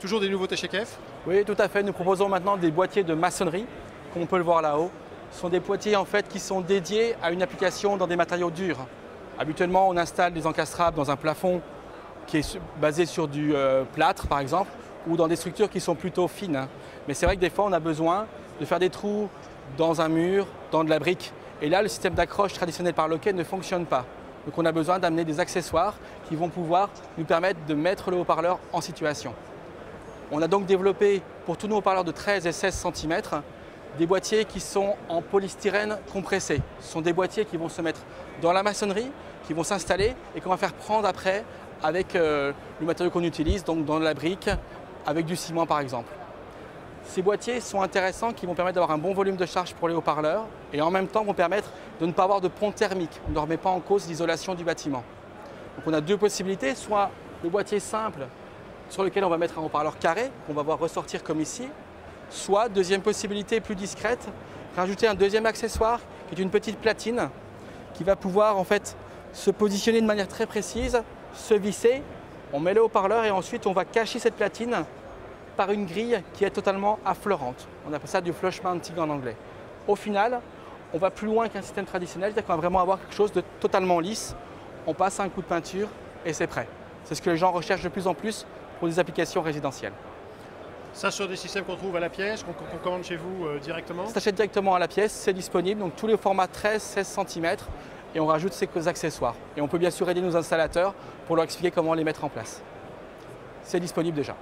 Toujours des nouveautés chez KEF? Oui, tout à fait. Nous proposons maintenant des boîtiers de maçonnerie, comme on peut le voir là-haut. Ce sont des boîtiers en fait qui sont dédiés à une application dans des matériaux durs. Habituellement, on installe des encastrables dans un plafond qui est basé sur du plâtre, par exemple, ou dans des structures qui sont plutôt fines. Mais c'est vrai que des fois, on a besoin de faire des trous dans un mur, dans de la brique. Et là, le système d'accroche traditionnel par loquet ne fonctionne pas. Donc on a besoin d'amener des accessoires qui vont pouvoir nous permettre de mettre le haut-parleur en situation. On a donc développé pour tous nos haut-parleurs de 13 et 16 cm des boîtiers qui sont en polystyrène compressé. Ce sont des boîtiers qui vont se mettre dans la maçonnerie, qui vont s'installer et qu'on va faire prendre après avec le matériau qu'on utilise, donc dans la brique, avec du ciment par exemple. Ces boîtiers sont intéressants, qui vont permettre d'avoir un bon volume de charge pour les haut-parleurs et en même temps vont permettre de ne pas avoir de pont thermique. On ne remet pas en cause l'isolation du bâtiment. Donc on a deux possibilités, soit le boîtier simple sur lequel on va mettre un haut-parleur carré, qu'on va voir ressortir comme ici, soit, deuxième possibilité plus discrète, rajouter un deuxième accessoire qui est une petite platine qui va pouvoir en fait se positionner de manière très précise, se visser, on met le haut-parleur et ensuite on va cacher cette platine par une grille qui est totalement affleurante. On appelle ça du flush mounting en anglais. Au final, on va plus loin qu'un système traditionnel, c'est-à-dire qu'on va vraiment avoir quelque chose de totalement lisse. On passe un coup de peinture et c'est prêt. C'est ce que les gens recherchent de plus en plus pour des applications résidentielles. Ça sur des systèmes qu'on trouve à la pièce, qu'on commande chez vous directement? Ça s'achète directement à la pièce, c'est disponible, donc tous les formats 13-16 cm et on rajoute ces accessoires. Et on peut bien sûr aider nos installateurs pour leur expliquer comment les mettre en place. C'est disponible déjà.